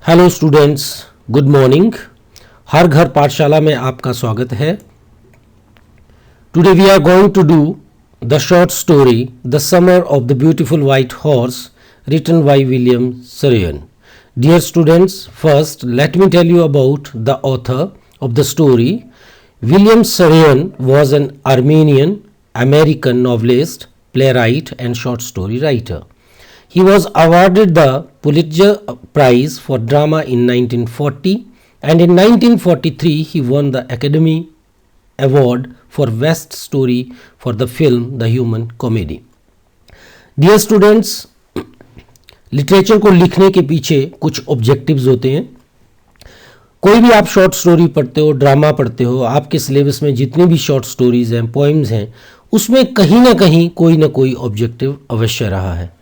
Hello students, good morning. हर घर पाठशाला में आपका स्वागत है। Today we are going to do the short story the summer of the beautiful white horse written by William Saroyan. Dear students, first let me tell you about the author of the story. William Saroyan was an Armenian American novelist, playwright and short story writer. He was awarded the Pulitzer Prize for Drama in 1940 and in 1943 he won the Academy Award for Best Story for the film The Human Comedy. Dear students, literature को लिखने के पीछे कुछ objectives होते हैं। कोई भी आप शॉर्ट स्टोरी पढ़ते हो, ड्रामा पढ़ते हो, आपके सिलेबस में जितनी भी शॉर्ट स्टोरीज हैं, पोइम्स हैं, उसमें कहीं ना कहीं कोई ना कोई ऑब्जेक्टिव अवश्य रहा है।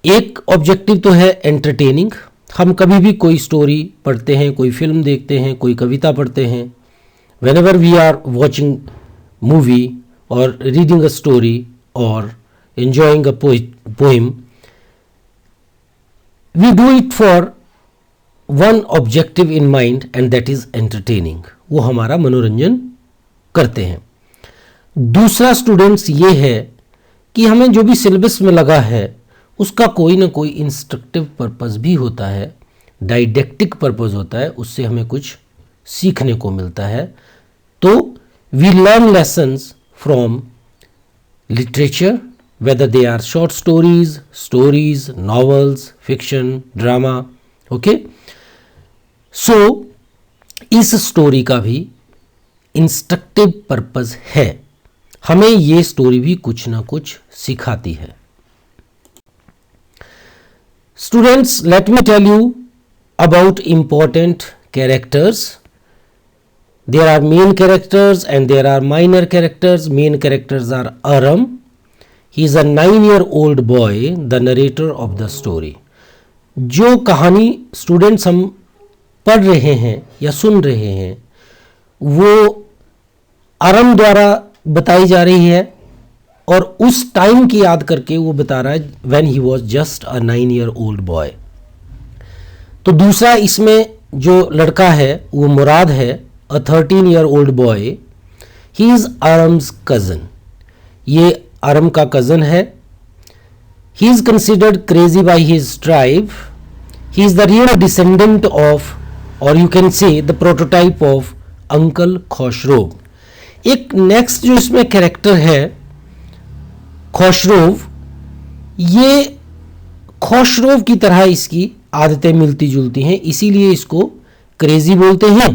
एक ऑब्जेक्टिव तो है एंटरटेनिंग। हम कभी भी कोई स्टोरी पढ़ते हैं, कोई फिल्म देखते हैं, कोई कविता पढ़ते हैं, whenever we are watching movie और रीडिंग अ स्टोरी और enjoying a poem, we do it for one objective in mind and that is entertaining. वो हमारा मनोरंजन करते हैं। दूसरा स्टूडेंट्स ये है कि हमें जो भी सिलेबस में लगा है उसका कोई ना कोई इंस्ट्रक्टिव पर्पस भी होता है, डाइडेक्टिक पर्पस होता है, उससे हमें कुछ सीखने को मिलता है। तो we learn lessons from literature, whether they are short stories, novels, fiction, drama, okay? So, इस स्टोरी का भी इंस्ट्रक्टिव पर्पस है। हमें ये स्टोरी भी कुछ ना कुछ सिखाती है। Students, let me tell you about important characters. There are main characters and there are minor characters. Main characters are Aram. He is a 9-year-old boy, the narrator of the story. जो कहानी students हम पढ़ रहे हैं या सुन रहे हैं वो आरम द्वारा बताई जा रही है और उस टाइम की याद करके वो बता रहा है when he was just a 9-year-old boy. तो दूसरा इसमें जो लड़का है वो मुराद है, a 13-year-old boy. He is Aram's cousin. ये आरम का कज़न है। He is considered crazy by his tribe. He is the real descendant of, और you can say the prototype of uncle Khosrove. एक नेक्स्ट जो इसमें कैरेक्टर है खोशरोव, ये खोशरोव की तरह इसकी आदतें मिलती जुलती हैं, इसीलिए इसको क्रेजी बोलते हैं।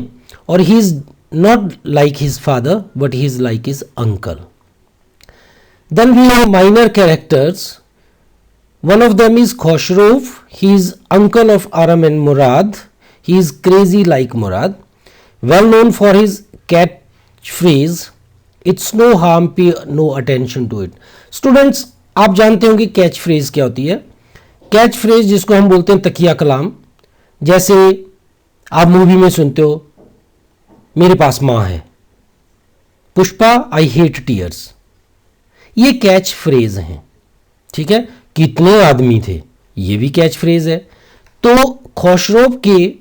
और he is not like his father but he is like his uncle. Then we have minor characters. One of them is Khosrow. He is uncle of Aram and Murad. He is crazy like Murad. Well known for his catchphrase, "It's no harm, pay no attention to it." Students, आप जानते होंगे catch phrase क्या होती है। Catch phrase जिसको हम बोलते हैं तकिया कलाम, जैसे आप मूवी में सुनते हो, मेरे पास माँ है, पुष्पा, आई हेट टीयर्स। ये कैच फ्रेज हैं, ठीक है। कितने आदमी थे, ये भी कैच फ्रेज है। तो खोशरोव के,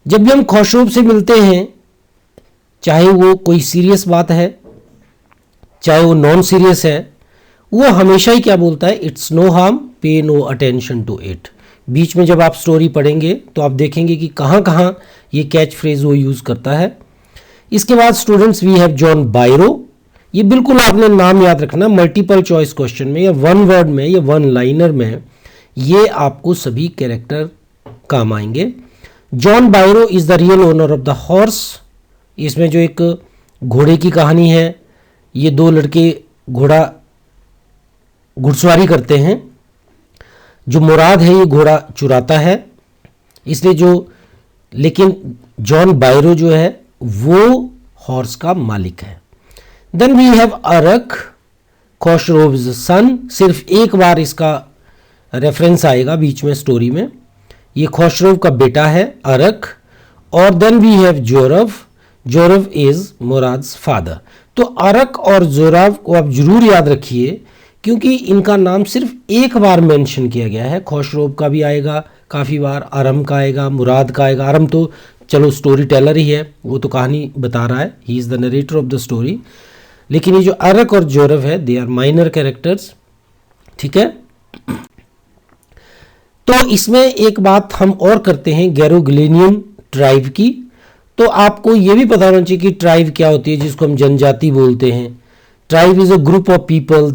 जब भी हम खोशरोव से मिलते हैं, चाहे वो कोई सीरियस बात है चाहे वो नॉन सीरियस है, वो हमेशा ही क्या बोलता है, it's no harm, pay no attention to it. बीच में जब आप स्टोरी पढ़ेंगे तो आप देखेंगे कि कहाँ कहाँ ये कैच फ्रेज वो यूज़ करता है. इसके बाद स्टूडेंट्स वी हैव जॉन बायरो. ये बिल्कुल आपने नाम याद रखना, मल्टीपल चॉइस क्वेश्चन में या वन वर्ड में या वन लाइनर में ये आपको सभी कैरेक्टर काम आएंगे. John बायरो is the real owner of the horse. इसमें जो एक घोड़े की कहानी है, ये दो लड़के घुड़सवारी करते हैं. जो मुराद है ये घोड़ा चुराता है, इसलिए लेकिन जॉन बायरो जो है वो हॉर्स का मालिक है. देन वी हैव अरक, खोशरोव्स सन. सिर्फ एक बार इसका रेफरेंस आएगा बीच में स्टोरी में. ये खोशरोव का बेटा है अरक. और then we have Zorab. Zorab is Mourad's father. तो अरक और जोरव को आप जरूर याद रखिए क्योंकि इनका नाम सिर्फ एक बार मेंशन किया गया है। खुशरोव का भी आएगा काफ़ी बार, अरम का आएगा, मुराद का आएगा। अरम तो चलो स्टोरी टेलर ही है, वो तो कहानी बता रहा है, he is the narrator of the story. लेकिन ये जो अरक और जोरव है, दे आर माइनर कैरेक्टर्स, ठीक है। तो इसमें एक बात हम और करते हैं गैरोग्लेनियन ट्राइब की। तो आपको ये भी पता होना चाहिए कि ट्राइब क्या होती है, जिसको हम जनजाति बोलते हैं। Tribe is a group of people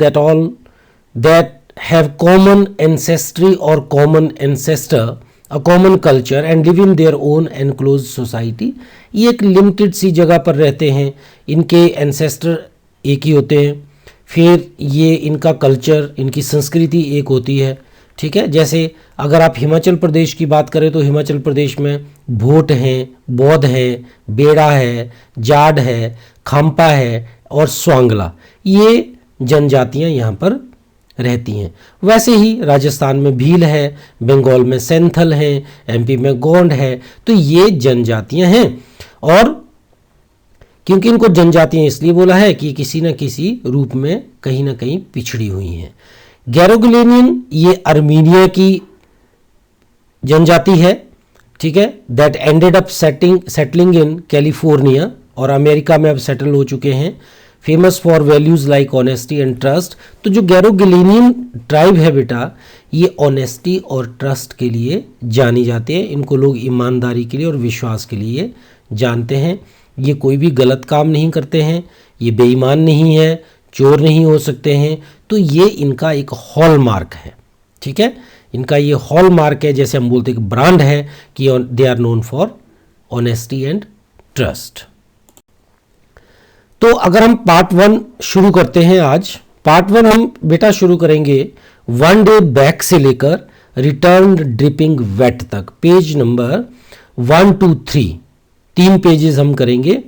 that have common ancestry और common ancestor, a common culture and live in their own enclose society. ये एक लिमिटेड सी जगह पर रहते हैं, इनके एंसेस्टर एक ही होते हैं, फिर ये इनका कल्चर, इनकी संस्कृति एक होती है, ठीक है। जैसे अगर आप हिमाचल प्रदेश की बात करें तो हिमाचल प्रदेश में भोट हैं, बौद्ध है, बेड़ा है, जाट है, खाम्पा है और स्वांगला, ये जनजातियां यहाँ पर रहती हैं। वैसे ही राजस्थान में भील है, बंगाल में सेंथल है, एमपी में गोंड है। तो ये जनजातियां हैं, और क्योंकि इनको जनजातियां इसलिए बोला है कि किसी न किसी रूप में कहीं ना कहीं पिछड़ी हुई हैं। गैरोग्लेनियन ये अर्मीनिया की जनजाति है, ठीक है, that ended up settling in California, और अमेरिका में अब सेटल हो चुके हैं। Famous for values like honesty and trust. तो जो गैरोग्लेनियन ट्राइब है बेटा, ये ऑनेस्टी और ट्रस्ट के लिए जानी जाती है। इनको लोग ईमानदारी के लिए और विश्वास के लिए जानते हैं। ये कोई भी गलत काम नहीं करते हैं, ये बेईमान नहीं है, चोर नहीं हो सकते हैं। तो ये इनका एक हॉलमार्क है, ठीक है, इनका ये हॉलमार्क है। जैसे हम बोलते हैं कि ब्रांड है कि they are known for honesty and trust. तो अगर हम पार्ट 1 शुरू करते हैं आज, पार्ट 1 हम बेटा शुरू करेंगे वन डे बैक से लेकर रिटर्न ड्रिपिंग वेट तक, पेज नंबर 1 to 3, 3 पेजेस हम करेंगे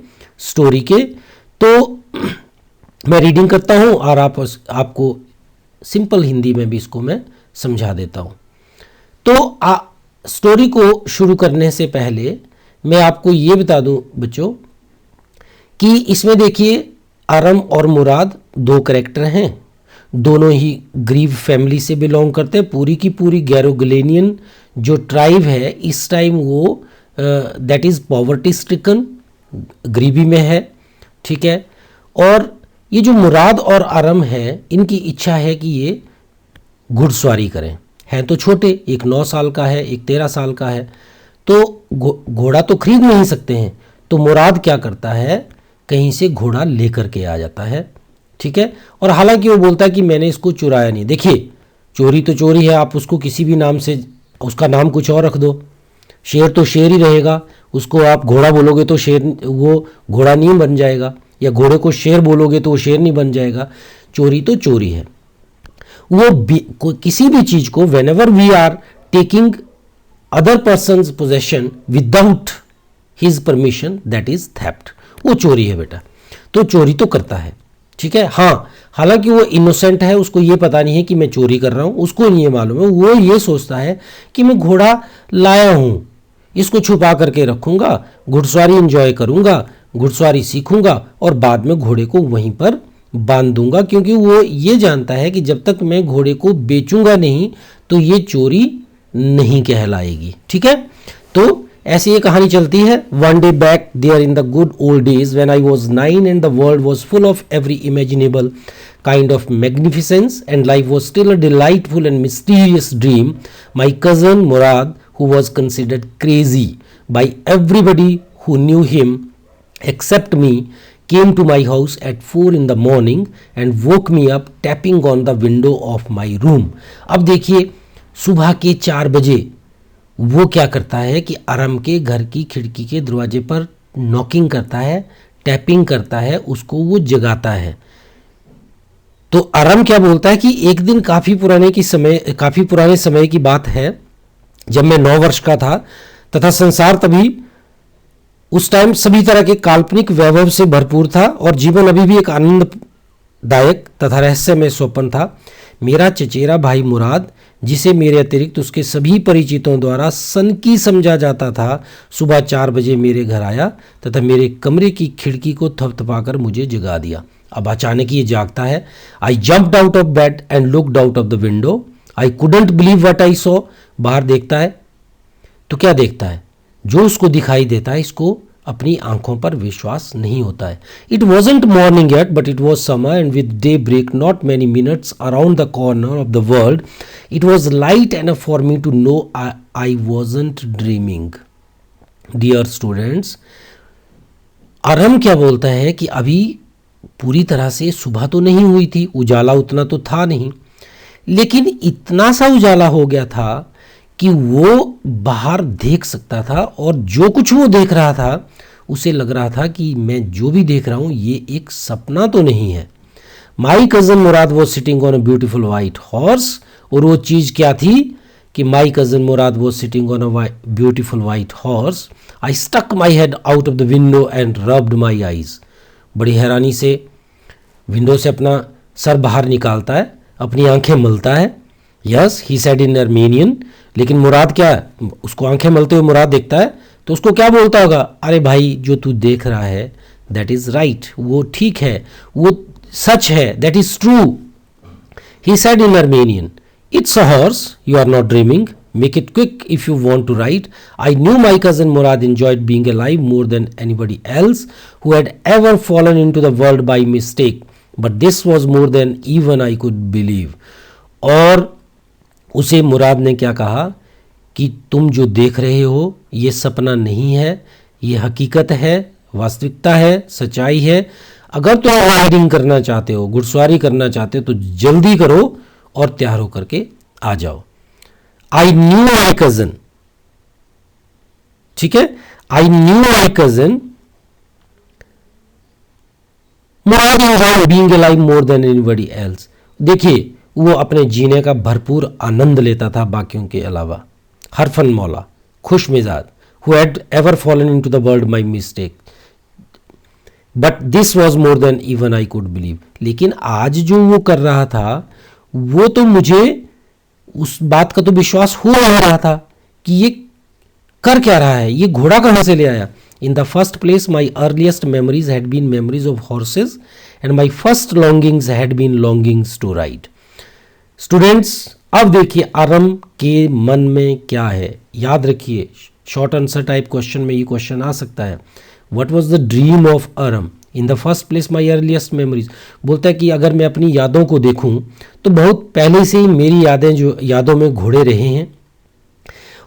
स्टोरी के। तो मैं रीडिंग करता हूं और आपको सिंपल हिंदी में भी इसको मैं समझा देता हूं। तो स्टोरी को शुरू करने से पहले मैं आपको ये बता दूं बच्चों कि इसमें देखिए अरम और मुराद 2 कैरेक्टर हैं, दोनों ही गरीब फैमिली से बिलोंग करते हैं। पूरी की पूरी गैरोग्लेनियन जो ट्राइब है इस टाइम वो दैट इज़ पॉवर्टी स्ट्रिकन, गरीबी में है, ठीक है। और ये जो मुराद और अरम है, इनकी इच्छा है कि ये घुड़सवारी करें। हैं तो छोटे, एक 9 साल का है, एक 13 साल का है, तो घोड़ा तो खरीद नहीं सकते हैं। तो मुराद क्या करता है, कहीं से घोड़ा लेकर के आ जाता है, ठीक है। और हालांकि वो बोलता है कि मैंने इसको चुराया नहीं। देखिए चोरी तो चोरी है, आप उसको किसी भी नाम से, उसका नाम कुछ और रख दो, शेर तो शेर ही रहेगा। उसको आप घोड़ा बोलोगे तो शेर, वो घोड़ा नहीं बन जाएगा, या घोड़े को शेर बोलोगे तो वो शेर नहीं बन जाएगा। चोरी तो चोरी है। वो किसी भी चीज को whenever we are taking other person's possession without his permission, that is theft, वो चोरी है बेटा। तो चोरी तो करता है, ठीक है। हाँ, हालांकि वो इनोसेंट है, उसको ये पता नहीं है कि मैं चोरी कर रहा हूं, उसको नहीं मालूम है। वो ये सोचता है कि मैं घोड़ा लाया हूं, इसको छुपा करके रखूंगा, घुड़सवारी एंजॉय करूंगा, घुड़सवारी सीखूंगा और बाद में घोड़े को वहीं पर बांध दूंगा, क्योंकि वो ये जानता है कि जब तक मैं घोड़े को बेचूंगा नहीं तो ये चोरी नहीं कहलाएगी, ठीक है। तो ऐसी ये कहानी चलती है। One day back there in the good old days when I was 9 and the world was full of every imaginable kind of magnificence and life was still a delightful and mysterious dream, my cousin Murad, who was considered crazy by everybody who knew him except me, came to my house at 4 in the morning and woke me up tapping on the window of my room. अब देखिए सुबह के 4 बजे वो क्या करता है कि अरम के घर की खिड़की के दरवाजे पर नॉकिंग करता है, टैपिंग करता है, उसको वो जगाता है। तो अरम क्या बोलता है कि एक दिन काफ़ी पुराने समय की बात है, जब मैं 9 वर्ष का था तथा संसार तभी उस टाइम सभी तरह के काल्पनिक वैभव से भरपूर था और जीवन अभी भी एक आनंददायक तथा रहस्यमय स्वप्न था। मेरा चचेरा भाई मुराद, जिसे मेरे अतिरिक्त उसके सभी परिचितों द्वारा सनकी समझा जाता था, सुबह 4 बजे मेरे घर आया तथा मेरे कमरे की खिड़की को थपथपाकर मुझे जगा दिया। अब अचानक ये जागता है. I jumped out of bed and looked out of the window. I couldn't believe what I saw. बाहर देखता है तो क्या देखता है? जो उसको दिखाई देता है इसको अपनी आंखों पर विश्वास नहीं होता है. It wasn't morning yet but it was summer and with daybreak not many minutes around the corner of the world. It was light enough for me to know I wasn't dreaming. Dear students, Aram क्या बोलता है कि अभी पूरी तरह से सुबह तो नहीं हुई थी, उजाला उतना तो था नहीं, लेकिन इतना सा उजाला हो गया था कि वो बाहर देख सकता था और जो कुछ वो देख रहा था उसे लग रहा था कि मैं जो भी देख रहा हूँ ये एक सपना तो नहीं है. My cousin Murad was sitting on a beautiful white horse. और वो चीज़ क्या थी कि my cousin Murad was sitting on a beautiful white horse. I stuck my head out of the window and rubbed my eyes. बड़ी हैरानी से window से अपना सर बाहर निकालता है, अपनी आंखें मलता है. Yes he said in Armenian. लेकिन मुराद क्या है, उसको आंखें मलते हुए मुराद देखता है तो उसको क्या बोलता होगा? अरे भाई जो तू देख रहा है दैट इज़ राइट, वो ठीक है, वो सच है, that is true. He said in Armenian, it's a horse, you are not dreaming, make it quick if you want to ride. I knew my cousin Murad enjoyed being alive more than anybody else who had ever fallen into the world by mistake, but this was more than even I could believe. और उसे मुराद ने क्या कहा कि तुम जो देख रहे हो ये सपना नहीं है, ये हकीकत है, वास्तविकता है, सच्चाई है. अगर तुम राइडिंग करना चाहते हो, घुड़सवारी करना चाहते हो तो जल्दी करो और तैयार होकर के आ जाओ. आई न्यू माई कज़न, ठीक है, आई knew my cousin Murad enjoyed being alive more than anybody else. देखिए वो अपने जीने का भरपूर आनंद लेता था बाकियों के अलावा. हरफन मौला, खुश मिजाज, who had ever fallen into the world by mistake, but this was more than even I could believe. लेकिन आज जो वो कर रहा था वो तो मुझे उस बात का तो विश्वास हो रहा था कि ये कर क्या रहा है, ये घोड़ा कहाँ से ले आया. In the first place, my earliest memories had been memories of horses, and my first longings had been longings to ride. Students, अब देखिए आरम के मन में क्या है. याद रखिए, शॉर्ट आंसर टाइप क्वेश्चन में ये क्वेश्चन आ सकता है. What was the dream of Aram? In the first place my earliest memories. बोलता है कि अगर मैं अपनी यादों को देखूं तो बहुत पहले से ही मेरी यादों में घोड़े रहे हैं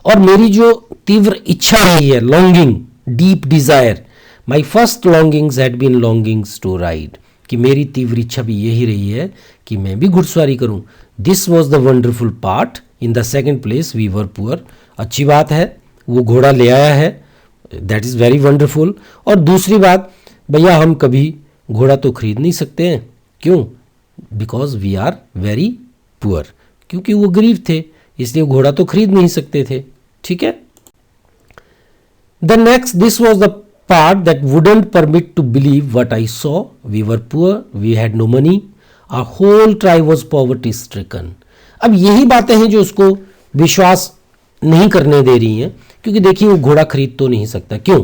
और मेरी जो तीव्र इच्छा रही है, longing, deep desire, my first longings had been longings to ride, कि मेरी तीव्र इच्छा भी यही रही है कि मैं भी घुड़सवारी करूं. This was the wonderful part. In the second place we were poor. अच्छी बात है वो घोड़ा ले आया है, दैट इज़ वेरी वंडरफुल. और दूसरी बात, भैया हम कभी घोड़ा तो खरीद नहीं सकते हैं. क्यों? Because we are very poor. क्योंकि वो गरीब थे इसलिए घोड़ा तो खरीद नहीं सकते थे. ठीक है. The next, this was the part that wouldn't permit to believe what I saw. We were poor, we had no money, our whole tribe was poverty stricken. अब यही बातें हैं जो उसको विश्वास नहीं करने दे रही हैं, क्योंकि देखिए वो घोड़ा खरीद तो नहीं सकता. क्यों?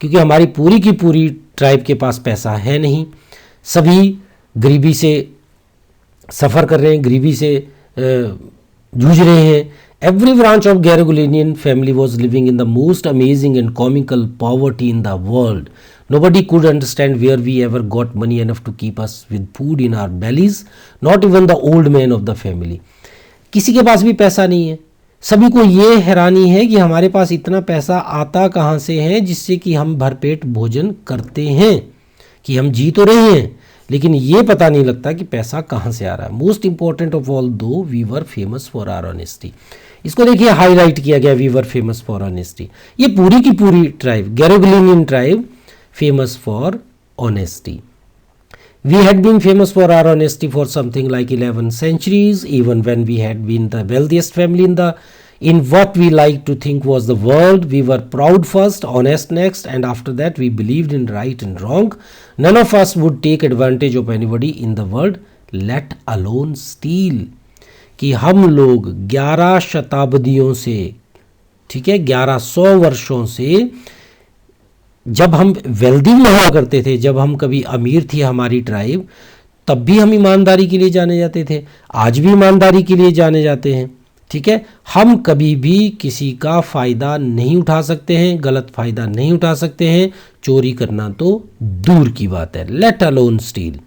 क्योंकि हमारी पूरी की पूरी ट्राइब के पास पैसा है नहीं, सभी गरीबी से सफ़र कर रहे हैं, गरीबी से जूझ रहे हैं. Every branch of Garogulinian family was living in the most amazing and comical poverty in the world. Nobody could understand where we ever got money enough to keep us with food in our bellies, not even the old man of the family. किसी के पास भी पैसा नहीं है. सभी को ये हैरानी है कि हमारे पास इतना पैसा आता कहाँ से है जिससे कि हम भरपेट भोजन करते हैं, कि हम जी तो रहे हैं लेकिन ये पता नहीं लगता कि पैसा कहाँ से आ रहा है. Most important of all though, we were famous for our honesty. इसको देखिए हाईलाइट किया गया, we were famous for honesty. ये पूरी की पूरी tribe, Garoghlanian tribe, famous for honesty. We had been famous for our honesty for something like 11 centuries, even when we had been the wealthiest family in what we like to think was the world. We were proud first, honest next, and after that we believed in right and wrong. None of us would take advantage of anybody in the world, let alone steal. कि हम लोग 11 शताब्दियों से, ठीक है, 1100 वर्षों से जब हम वेल्दी भी हुआ करते थे, जब हम कभी अमीर थी हमारी ट्राइब, तब भी हम ईमानदारी के लिए जाने जाते थे, आज भी ईमानदारी के लिए जाने जाते हैं। ठीक है, हम कभी भी किसी का फ़ायदा नहीं उठा सकते हैं, गलत फ़ायदा नहीं उठा सकते हैं, चोरी करना तो दूर की बात है, let alone steel.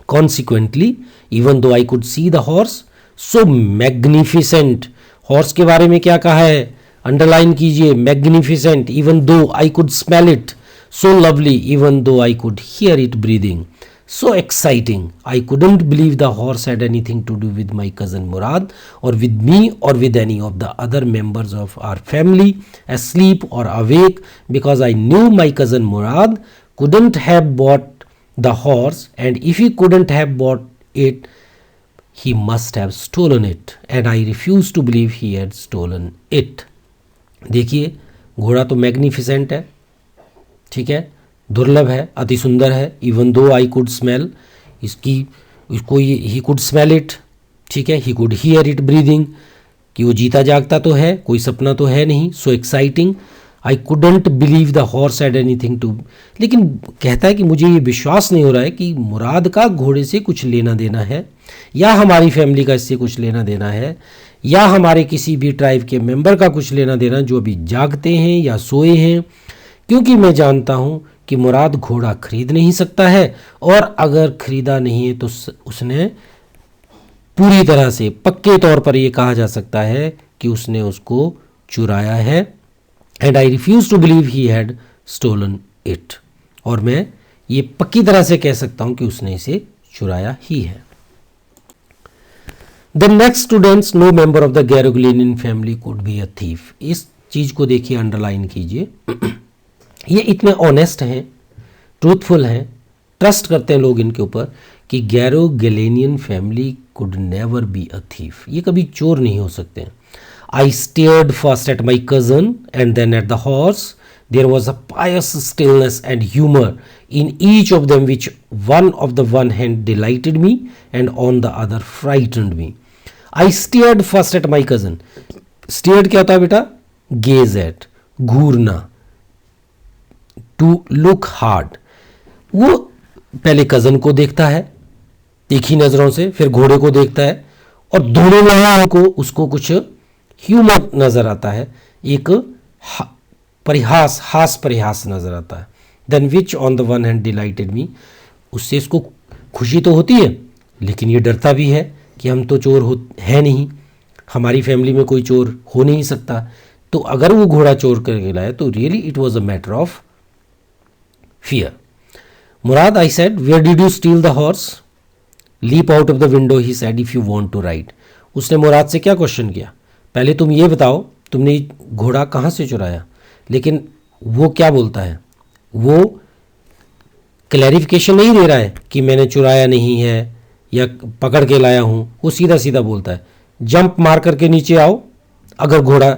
Consequently even though I could see the horse so magnificent, horse के बारे में क्या कहा है, अंडरलाइन कीजिए, magnificent, even though I could smell it, so lovely, even though I could hear it breathing, so exciting. I couldn't believe the horse had anything to do with my cousin Murad or with me or with any of the other members of our family, asleep or awake, because I knew my cousin Murad couldn't have bought the horse, and if he couldn't have bought it, he must have stolen it, and I refused to believe he had stolen it. देखिए, घोड़ा तो magnificent है, ठीक है, दुर्लभ है, अति सुंदर है, even though I could smell, इसको ही कुड स्मेल इट, ठीक है, he could hear it breathing, कि वो जीता जागता तो है, कोई सपना तो है नहीं, so exciting, I couldn't believe the horse had anything to, लेकिन कहता है कि मुझे ये विश्वास नहीं हो रहा है कि मुराद का घोड़े से कुछ लेना देना है, या हमारी फैमिली का इससे कुछ लेना देना है, या हमारे किसी भी ट्राइब के मेंबर का कुछ लेना देना जो अभी जागते हैं या सोए हैं, क्योंकि मैं जानता हूँ कि मुराद घोड़ा खरीद नहीं सकता है, और अगर खरीदा नहीं है तो उसने पूरी तरह से पक्के तौर पर यह कहा जा सकता है कि उसने उसको चुराया है, and I refuse to believe he had stolen it, और मैं ये पक्की तरह से कह सकता हूं कि उसने इसे चुराया ही है। The next students, no member of the Garoghlanian family could be a thief. इस चीज को देखिए, अंडरलाइन कीजिए, ये इतने ऑनेस्ट हैं, ट्रूथफुल हैं, ट्रस्ट करते हैं लोग इनके ऊपर कि Garoghlanian family could never be a thief, ये कभी चोर नहीं हो सकते हैं। I stared first at my cousin and then at the horse, there was a pious stillness and humour in each of them which one of the one hand delighted me and on the other frightened me. I stared first at my cousin, stared क्या होता है बेटा, gaze at, घूरना, to look hard, वो पहले cousin को देखता है तीखी नज़रों से, फिर घोड़े को देखता है, और दोनों लोगों को उसको कुछ ह्यूमर नज़र आता है, एक परिहास, हास परिहास नज़र आता है। Then which on the one hand delighted me, उससे इसको खुशी तो होती है, लेकिन ये डरता भी है कि हम तो चोर है नहीं, हमारी फैमिली में कोई चोर हो नहीं सकता, तो अगर वो घोड़ा चोर करके लाया तो really it was a matter of fear. Murad, I said, where did you steal the horse? Leap out of the window, he said, if you want to ride. उसने मुराद से क्या क्वेश्चन किया, पहले तुम ये बताओ तुमने घोड़ा कहाँ से चुराया, लेकिन वो क्या बोलता है, वो क्लैरिफिकेशन नहीं दे रहा है कि मैंने चुराया नहीं है या पकड़ के लाया हूँ, वो सीधा सीधा बोलता है जंप मार करके नीचे आओ अगर घोड़ा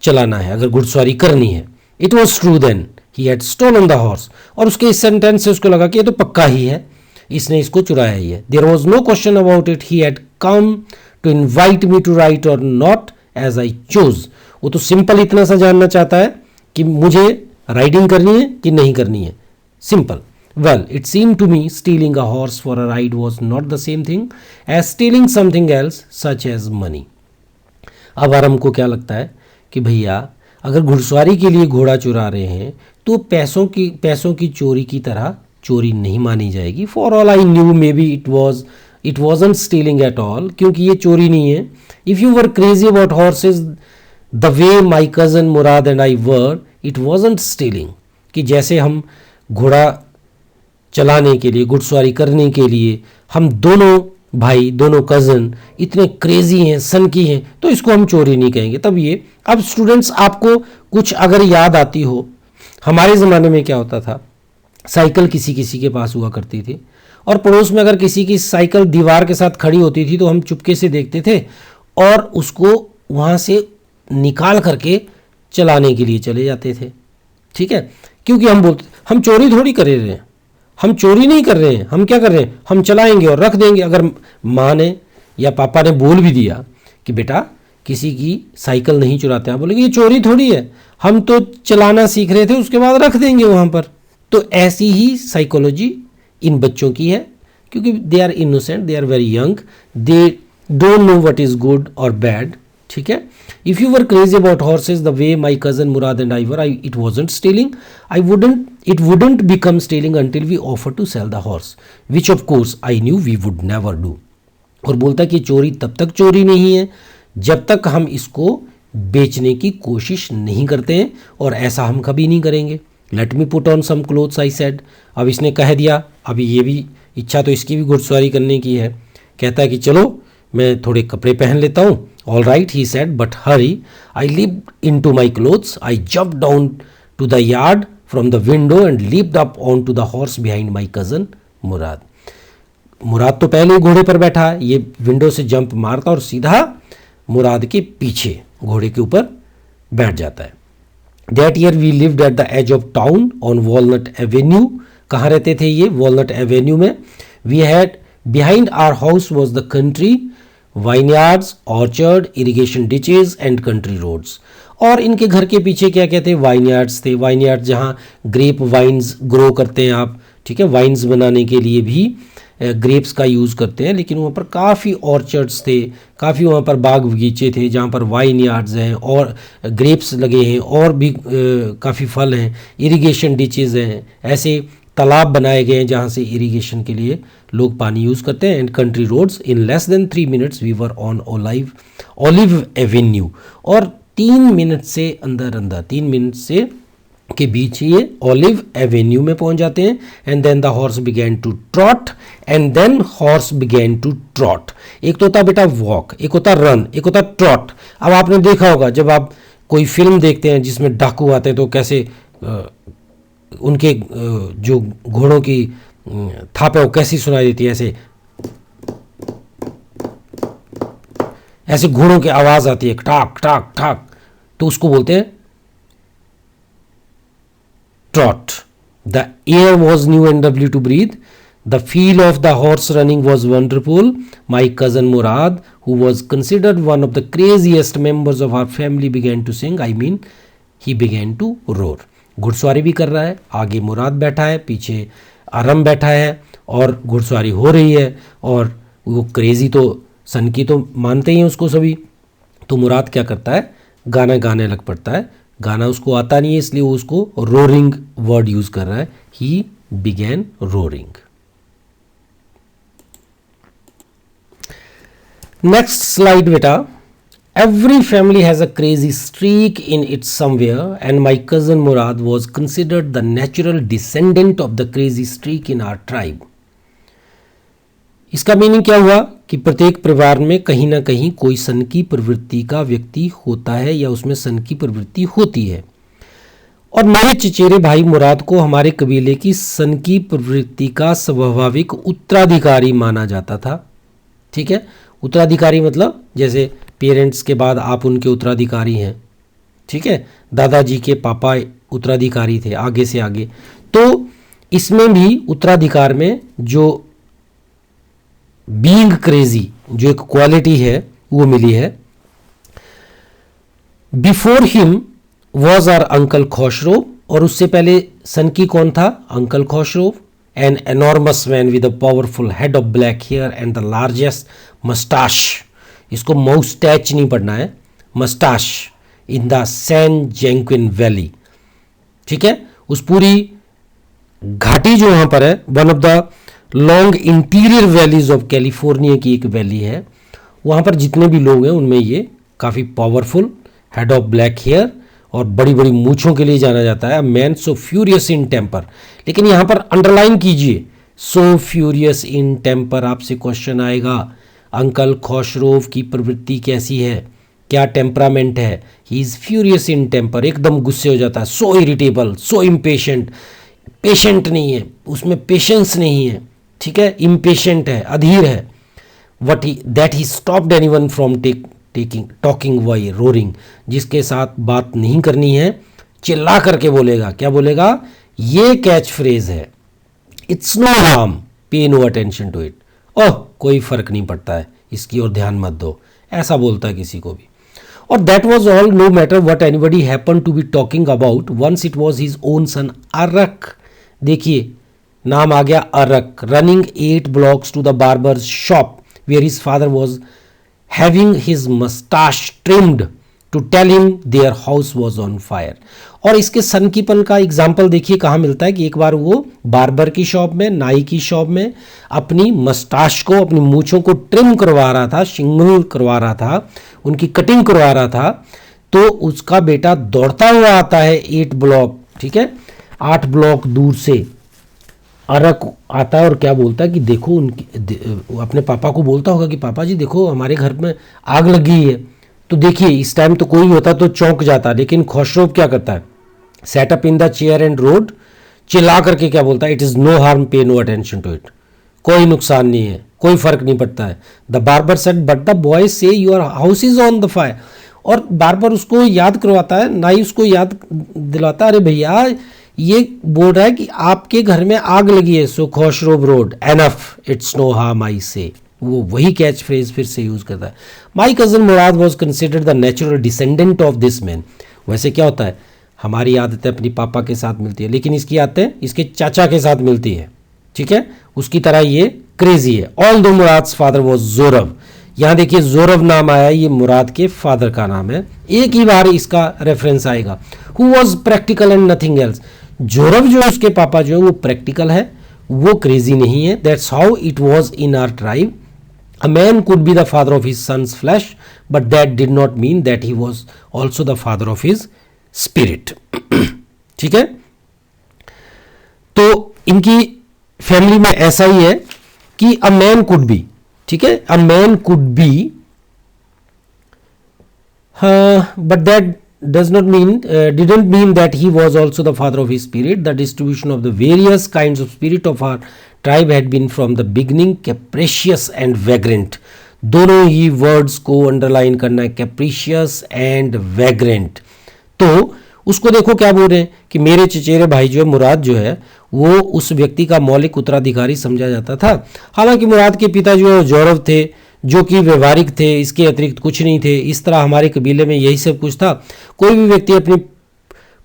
चलाना है, अगर घुड़सवारी करनी है। It was true then he had stolen the horse, और उसके इस सेंटेंस से उसको लगा कि ये तो पक्का ही है, इसने इसको चुराया ही है। There was no question about it, he had come to invite me to ride और नॉट एज आई चूज। वो तो सिंपल इतना सा जानना चाहता है कि मुझे राइडिंग करनी है कि नहीं करनी है, simple. Well, it seem to me stealing a horse for a ride was not the same thing as stealing something else such as money. अब आरम को क्या लगता है कि भैया अगर घुड़सवारी के लिए घोड़ा चुरा रहे हैं तो पैसों की चोरी की तरह चोरी नहीं मानी जाएगी। For all I knew may be it wasn't stealing at all, क्योंकि ये चोरी नहीं है। If you were crazy about horses the way my cousin Murad and I were, it wasn't stealing, कि जैसे हम घोड़ा चलाने के लिए, घुड़सवारी करने के लिए हम दोनों भाई, दोनों कज़न इतने क्रेजी हैं, सनकी हैं, तो इसको हम चोरी नहीं कहेंगे। तब ये, अब स्टूडेंट्स आपको कुछ अगर याद आती हो, हमारे ज़माने में क्या होता था, साइकिल किसी किसी के पास हुआ करती थी, और पड़ोस में अगर किसी की साइकिल दीवार के साथ खड़ी होती थी तो हम चुपके से देखते थे और उसको वहाँ से निकाल करके चलाने के लिए चले जाते थे, ठीक है, क्योंकि हम बोलते हम चोरी थोड़ी कर रहे हैं, हम चोरी नहीं कर रहे हैं, हम क्या कर रहे हैं, हम चलाएंगे और रख देंगे। अगर माँ ने या पापा ने बोल भी दिया कि बेटा किसी की साइकिल नहीं चुराते। आप बोलेंगे ये चोरी थोड़ी है, हम तो चलाना सीख रहे थे उसके बाद रख देंगे वहाँ पर। तो ऐसी ही साइकोलॉजी इन बच्चों की है, क्योंकि they are innocent, they are very young, they don't know what is good और बैड। ठीक है। If you were crazy about horses the way my cousin Murad and I were, it wasn't stealing, it wouldn't become stealing until we offered to sell the horse, which of course I knew we would never do। और बोलता कि चोरी तब तक चोरी नहीं है जब तक हम इसको बेचने की कोशिश नहीं करते हैं, और ऐसा हम कभी नहीं करेंगे। Let me put on some clothes I said. अब इसने कह दिया, अभी ये भी इच्छा तो इसकी भी घुड़सवारी करने की है। कहता है कि चलो मैं थोड़े कपड़े पहन लेता हूँ। All right he said, but hurry. I leaped into my clothes, I jump down to the yard from the window and leaped up onto the horse behind my cousin Mourad. Mourad तो पहले ही घोड़े पर बैठा है, ये window से jump मारता और सीधा मुराद के पीछे घोड़े के ऊपर बैठ जाता है। That year we lived at the edge of town on Walnut Avenue. कहाँ रहते थे ये? वॉलनट एवेन्यू में। We had behind our house was the country, vineyards, orchard, irrigation ditches and country roads. और इनके घर के पीछे क्या क्या थे? वाइनयार्ड्स थे। वाइनयार्ड जहाँ ग्रेप वाइन्स ग्रो करते हैं आप, ठीक है, वाइन्स बनाने के लिए भी ग्रेप्स का यूज़ करते हैं, लेकिन वहाँ पर काफ़ी ऑर्चर्ड्स थे, काफ़ी वहाँ पर बाग बगीचे थे जहाँ पर वाइन यार्ड्स हैं और ग्रेप्स लगे हैं, और भी काफ़ी फल हैं। इरिगेशन डिचेज़ हैं, ऐसे तालाब बनाए गए हैं जहाँ से इरिगेशन के लिए लोग पानी यूज़ करते हैं। And country roads. In less than 3 minutes we were on Olive Avenue. और 3 मिनट से अंदर 3 मिनट से के बीच ये ओलिव एवेन्यू में पहुंच जाते हैं। And then the horse began to trot, and then horse began to trot. एक तो होता बेटा वॉक, एक होता रन, एक होता ट्रॉट। अब आपने देखा होगा जब आप कोई फिल्म देखते हैं जिसमें डाकू आते हैं तो कैसे उनके जो घोड़ों की थाप है वो कैसी सुनाई देती है, ऐसे घोड़ों की आवाज आती है, ठाक ठाक ठाक, तो उसको बोलते हैं trot. The air was new and lovely to breathe. The feel of the horse running was wonderful. My cousin Murad, who was considered one of the craziest members of our family, began to sing. I mean, he began to roar. घुड़सवारी भी कर रहा है, आगे मुराद बैठा है, पीछे आरम बैठा है, और घुड़सवारी हो रही है। और वो क्रेजी तो सन की तो मानते ही हैं उसको सभी। तो मुराद क्या करता है? गाना गाने लग पड़ता है। गाना उसको आता नहीं है, इसलिए वो उसको रोरिंग वर्ड यूज कर रहा है। He began roaring. Next slide बेटा। Every family has a crazy streak in its somewhere and my cousin Mourad was considered the natural descendant of the crazy streak in our tribe. इसका meaning क्या हुआ कि प्रत्येक परिवार में कहीं ना कहीं कोई सन की प्रवृत्ति का व्यक्ति होता है या उसमें सन की प्रवृत्ति होती है। और मेरे चचेरे भाई मुराद को हमारे कबीले की सन की प्रवृत्ति का स्वाभाविक उत्तराधिकारी माना जाता था। ठीक है, उत्तराधिकारी मतलब जैसे पेरेंट्स के बाद आप उनके उत्तराधिकारी हैं। ठीक है, दादाजी के पापा उत्तराधिकारी थे आगे से आगे। तो इसमें भी उत्तराधिकार में जो बीइंग क्रेजी जो एक क्वालिटी है वो मिली है। Before him was our uncle Khosrove, और उससे पहले सन की कौन था? Uncle Khosrove. An enormous man with a powerful head of black hair and the largest moustache. इसको माउस्टैच नहीं पढ़ना है, moustache. In the San Joaquin Valley. ठीक है, उस पूरी घाटी जो वहां पर है, one of the long interior valleys of California की एक वैली है, वहाँ पर जितने भी लोग हैं उनमें ये काफ़ी powerful, head of black hair और बड़ी बड़ी मूछों के लिए जाना जाता है। Man so furious in temper. लेकिन यहाँ पर अंडरलाइन कीजिए, सो फ्यूरियस इन टेम्पर। आपसे क्वेश्चन आएगा अंकल खोशरोव की प्रवृत्ति कैसी है, क्या टेम्परामेंट है? He is furious in temper, एकदम गुस्से हो जाता है। So irritable, so impatient, patient नहीं है, उसमें पेशेंस नहीं है। ठीक है, इम्पेशेंट है, अधीर है। What he that he stopped anyone from talking by roaring. जिसके साथ बात नहीं करनी है चिल्ला करके बोलेगा। क्या बोलेगा? ये कैच फ्रेज है, it's no harm, pay no attention to it. ओह, कोई फर्क नहीं पड़ता है, इसकी ओर ध्यान मत दो, ऐसा बोलता है किसी को भी। और that was all, no matter what anybody happen to be talking about, once it was his own son Arak. देखिए नाम आ गया Arak, running 8 blocks to the barber's shop where his father was having his moustache trimmed to tell him their house was on fire. और इसके सनकीपन का example देखिए कहाँ मिलता है कि एक बार वो बार्बर की शॉप में, नाई की शॉप में अपनी मस्टाश को, अपनी मूछों को ट्रिम करवा रहा था, शिंगल करवा रहा था, उनकी कटिंग करवा रहा था, तो उसका बेटा दौड़ता हुआ आता है 8 block, ठीक है, 8 block दूर से अरक आता है और क्या बोलता है कि देखो उनकी, अपने पापा को बोलता होगा कि पापा जी देखो हमारे घर में आग लगी है। तो देखिए इस टाइम तो कोई होता तो चौंक जाता, लेकिन खुशरो क्या करता है, set up in the chair and roared, चिल्ला करके क्या बोलता है, it is no harm, pay no attention to it, कोई नुकसान नहीं है, कोई फर्क नहीं पड़ता है। The barber said but the boy say your house is on the fire. और बार्बर उसको याद करवाता है, नाई उसको याद दिलाता है, अरे भैया ये बोल रहा है कि आपके घर में आग लगी है, so Khosrove roared enough, it's no harm I say. वो वही कैच फ्रेज फिर से यूज करता है। माई cousin Mourad was considered the natural descendant of this man. वैसे क्या होता है, हमारी आदतें अपनी पापा के साथ मिलती है, लेकिन इसकी आदतें इसके चाचा के साथ मिलती है, ठीक है, उसकी तरह ये क्रेजी है। ऑल दो मुराद्स फादर वॉज जोरव, यहाँ देखिए जोरव नाम आया, ये मुराद के फादर का नाम है, एक ही बार इसका रेफरेंस आएगा। Who was practical and nothing else, Zorab जो है उसके पापा जो है वो प्रैक्टिकल है, वो क्रेजी नहीं है। That's how it was in our tribe. A man could be the father of his son's flesh, but that did not mean that he was also the father of his spirit. ठीक है, तो इनकी family में ऐसा ही है कि a man could be, ठीक है, a man could be, but that does not mean didn't mean that he was also the father of his spirit. The distribution of the various kinds of spirit of our tribe had been from the beginning capricious and vagrant. दोनों ही words को underline करना है, कैप्रिशियस and vagrant. तो उसको देखो क्या बोल रहे हैं कि मेरे चचेरे भाई जो है मुराद जो है वो उस व्यक्ति का मौलिक उत्तराधिकारी समझा जाता था। हालांकि मुराद के पिता जो है जोरव थे, जो कि व्यवहारिक थे, इसके अतिरिक्त कुछ नहीं थे। इस तरह हमारे कबीले में यही सब कुछ था। कोई भी व्यक्ति अपने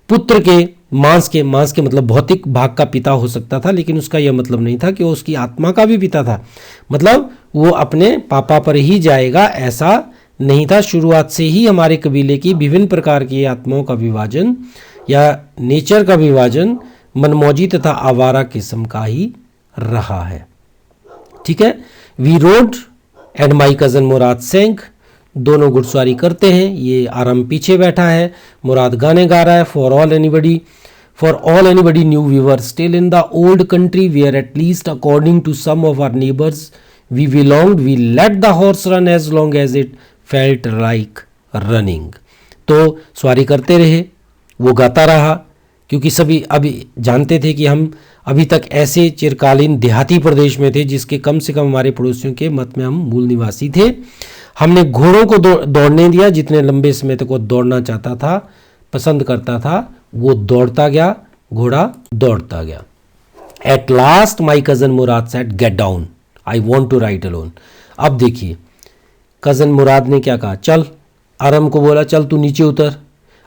पुत्र के मांस के मतलब भौतिक भाग का पिता हो सकता था, लेकिन उसका यह मतलब नहीं था कि वो उसकी आत्मा का भी पिता था, मतलब वो अपने पापा पर ही जाएगा, ऐसा नहीं था। शुरुआत से ही हमारे कबीले की विभिन्न प्रकार की आत्माओं का विभाजन या नेचर का विभाजन मनमौजी तथा आवारा किस्म का ही रहा है, ठीक है। We rode and my cousin Mourad sang, दोनों घुड़सवारी करते हैं। ये आराम पीछे बैठा है, मुराद गाने गा रहा है। For all anybody knew we were still in the old country where at least according to some of our neighbours we belonged we let the horse run as long as it felt like running. तो सवारी करते रहे, वो गाता रहा, क्योंकि सभी अभी जानते थे कि हम अभी तक ऐसे चिरकालीन देहाती प्रदेश में थे जिसके कम से कम हमारे पड़ोसियों के मत में हम मूल निवासी थे। हमने घोड़ों को दौड़ने दिया, जितने लंबे समय तक वो दौड़ना चाहता था, पसंद करता था, वो दौड़ता गया, घोड़ा दौड़ता गया। At last my cousin Murad said get down, I want to ride alone. अब देखिए कज़न मुराद ने क्या कहा, चल, आरम को बोला चल तू नीचे उतर,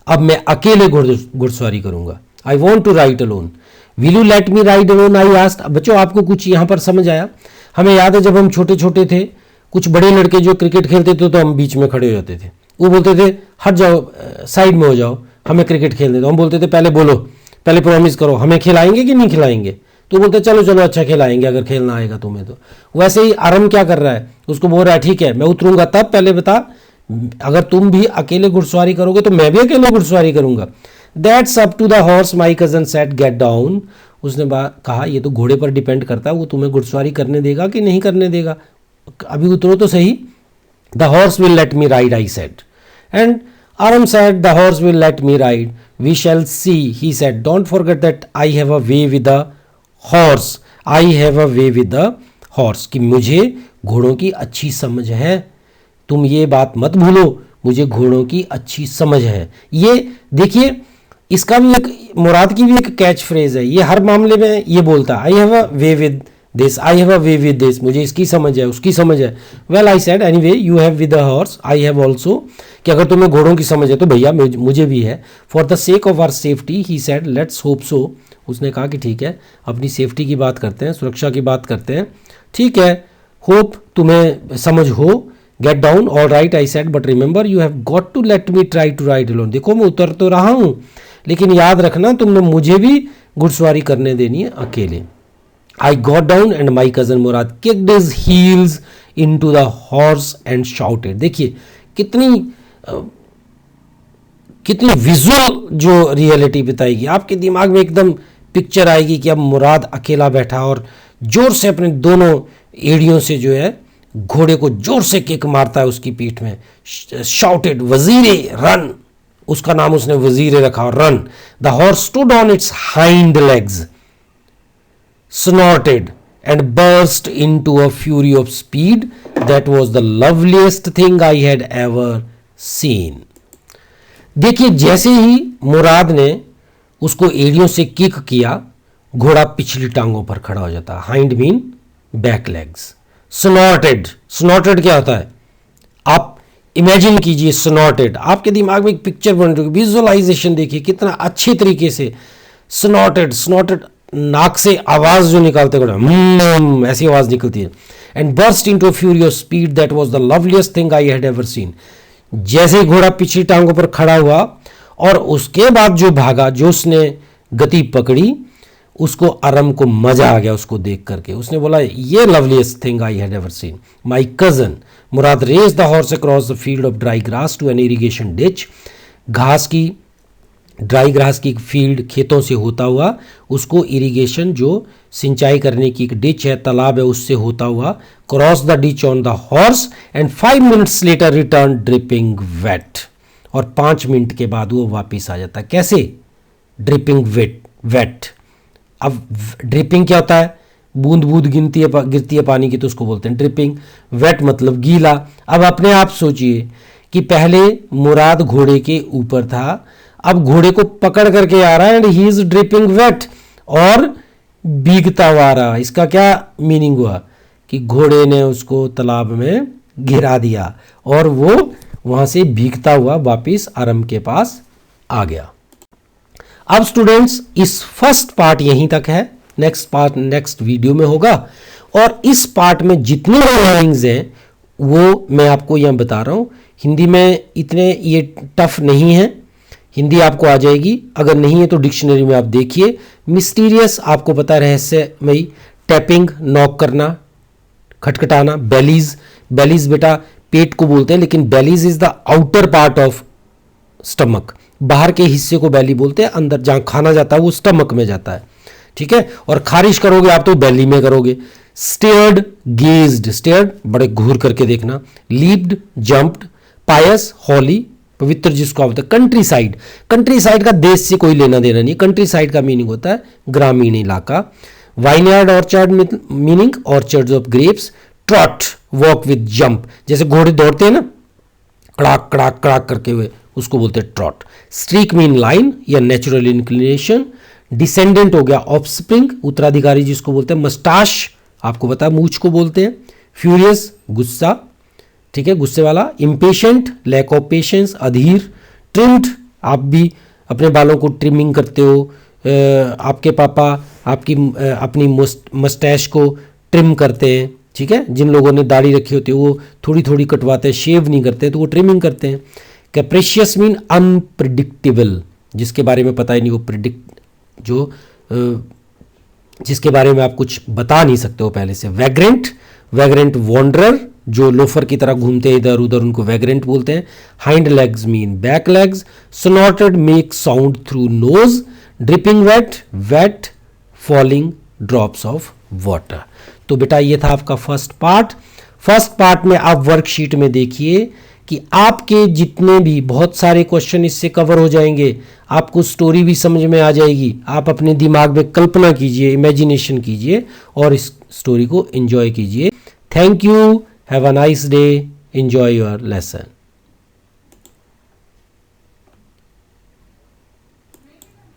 अब मैं अकेले घुड़सवारी करूंगा। I want to ride alone, will you let me ride alone, I asked. बच्चों आपको कुछ यहाँ पर समझ आया? हमें याद है जब हम छोटे छोटे थे, कुछ बड़े लड़के जो क्रिकेट खेलते थे तो हम बीच में खड़े हो जाते थे, वो बोलते थे हट जाओ, साइड में हो जाओ, हमें क्रिकेट खेलने दो। हम बोलते थे पहले बोलो, पहले प्रॉमिस करो हमें खिलाएंगे कि नहीं खिलाएंगे, तो बोलते चलो चलो अच्छा खिलाएंगे अगर खेलना आएगा तुम्हें। तो वैसे ही आरम क्या कर रहा है, उसको बोल रहा है ठीक है मैं उतरूंगा, तब पहले बता अगर तुम भी अकेले घुड़सवारी करोगे तो मैं भी अकेले घुड़सवारी करूंगा। That's up to the horse my cousin said get down. उसने कहा ये तो घोड़े पर डिपेंड करता है, वो तुम्हें घुड़सवारी करने देगा कि नहीं करने देगा, अभी उतरो तो सही। The horse will let me ride I said, and Aram said the horse will let me ride, we shall see. He said don't forget that I have a way with the horse, I have a way with the horse, कि मुझे घोड़ों की अच्छी समझ है, तुम ये बात मत भूलो, मुझे घोड़ों की अच्छी समझ है। ये देखिए इसका भी एक मुराद की भी एक कैच फ्रेज है, ये हर मामले में ये बोलता है आई have a way with this, I have a way with this, मुझे इसकी समझ है उसकी समझ है। Well I said anyway you have with the horse, I have also, कि अगर तुम्हें घोड़ों की समझ है तो भैया मुझे भी है। For the sake of our safety he said let's hope so, उसने कहा कि ठीक है अपनी सेफ्टी की बात करते हैं, सुरक्षा की बात करते हैं, ठीक है, होप तुम्हें समझ हो। Get down, all right I said, but remember you have got to let me try to ride alone. देखो मैं उतर तो रहा हूँ, लेकिन याद रखना तुमने मुझे भी घुड़सवारी करने देनी है अकेले। I got down and my cousin Murad kicked his heels into the horse and shouted। देखिए कितनी विजुअल जो रियलिटी बताएगी, आपके दिमाग में एकदम पिक्चर आएगी कि अब मुराद अकेला बैठा और जोर से अपने दोनों एड़ियों से जो है घोड़े को जोर से किक मारता है उसकी पीठ में। शाउटेड वजीरे रन, उसका नाम उसने वजीरे रखा, run. The horse stood on it's hind legs, snorted and burst into a fury of speed that was the loveliest thing I had ever seen। देखिए जैसे ही मुराद ने उसको एड़ियों से किक किया, घोड़ा पिछली टांगों पर खड़ा हो जाता। Hind mean back legs. स्नॉटेड, स्नॉटेड क्या होता है आप इमेजिन कीजिए। स्नॉटेड, आपके दिमाग में एक पिक्चर बन रही है, विजुअलाइजेशन देखिए कितना अच्छे तरीके से। स्नॉटेड, स्नॉटेड नाक से आवाज जो निकालते घोड़ा, ऐसी आवाज निकलती है। And burst into fury of speed that was the loveliest thing I had ever scene. जैसे ही घोड़ा पिछली टांगों पर खड़ा हुआ और उसके बाद जो भागा, जो उसने गति पकड़ी, उसको अरम को मजा आ गया उसको देख करके। उसने बोला ये loveliest thing I had ever seen. My cousin Murad race the horse across the field of dry grass to an irrigation ditch. घास की, ड्राई ग्रास की फील्ड, खेतों से होता हुआ उसको इरिगेशन जो सिंचाई करने की एक डिच है, तालाब है, उससे होता हुआ cross the ditch on the horse and 5 minutes later return dripping wet. और 5 मिनट के बाद वो वापस आ जाता है। कैसे? Dripping wait. अब ड्रिपिंग क्या होता है? बूंद बूंद गिरती है पानी की, तो उसको बोलते हैं ड्रिपिंग। वेट मतलब गीला। अब अपने आप सोचिए कि पहले मुराद घोड़े के ऊपर था, अब घोड़े को पकड़ करके आ रहा है and he is dripping wet, और भीगता हुआ आ रहा। इसका क्या मीनिंग हुआ कि घोड़े ने उसको तालाब में गिरा दिया और वो वहां से भीगता हुआ वापिस अरम के पास आ गया। अब स्टूडेंट्स इस फर्स्ट पार्ट यहीं तक है, नेक्स्ट पार्ट नेक्स्ट वीडियो में होगा। और इस पार्ट में जितने मीनिंग्स हैं वो मैं आपको यहाँ बता रहा हूँ। हिंदी में इतने ये टफ नहीं है, हिंदी आपको आ जाएगी। अगर नहीं है तो डिक्शनरी में आप देखिए। मिस्टीरियस आपको पता है, रहस्यमयी। टैपिंग नॉक करना, खटखटाना। बेलीज, बेलीज बेटा पेट को बोलते हैं, लेकिन bellies is the outer part of stomach. बाहर के हिस्से को बेली बोलते हैं, अंदर जहां खाना जाता है वो स्टमक में जाता है, ठीक है। और खारिश करोगे आप तो बेली में करोगे। स्टेयर्ड, गेज्ड, स्टेयर्ड बड़े घूर करके देखना। Leaped, jumped. पायस, हॉली, पवित्र जिसको होता है। कंट्री साइड, कंट्री साइड का देश से कोई लेना देना नहीं। कंट्री साइड का मीनिंग होता है ग्रामीण इलाका। Vineyard, orchard meaning orchards of grapes. Trout, walk with jump, जैसे घोड़े दौड़ते हैं ना कड़ाक कड़ाक कड़ाक करके हुए, उसको बोलते हैं ट्रॉट। स्ट्रीक मीन लाइन या नेचुरल इंक्लिनेशन। डिसेंडेंट हो गया ऑफस्प्रिंग, उत्तराधिकारी जिसको बोलते हैं। मस्टाश आपको पता है मूछ को बोलते हैं। फ्यूरियस, गुस्सा, ठीक है, गुस्से वाला। इम्पेशेंट, लैक ऑफ पेशेंस, अधीर। ट्रिम्ड, आप भी अपने बालों को ट्रिमिंग करते हो। आपके पापा आपकी अपनी मस्टैश को ट्रिम करते हैं, ठीक है। जिन लोगों ने दाढ़ी रखी होती है वो थोड़ी थोड़ी कटवाते हैं, शेव नहीं करते, तो वो ट्रिमिंग करते हैं। कैप्रेशियस मीन अनप्रिडिक्टेबल, जिसके बारे में पता ही नहीं, वो जिसके बारे में आप कुछ बता नहीं सकते हो पहले से। वैग्रेंट, वैग्रेंट वॉन्डरर, जो लोफर की तरह घूमते हैं इधर उधर, उनको वैग्रेंट बोलते हैं। Hind legs mean back legs. Snorted make sound through nose. Dripping wet, wet falling drops of water. तो बेटा ये था आपका फर्स्ट पार्ट। फर्स्ट पार्ट में आप वर्कशीट में देखिए कि आपके जितने भी बहुत सारे क्वेश्चन इससे कवर हो जाएंगे। आपको स्टोरी भी समझ में आ जाएगी। आप अपने दिमाग में कल्पना कीजिए, इमेजिनेशन कीजिए और इस स्टोरी को एंजॉय कीजिए। Thank you, have a nice day, enjoy your lesson.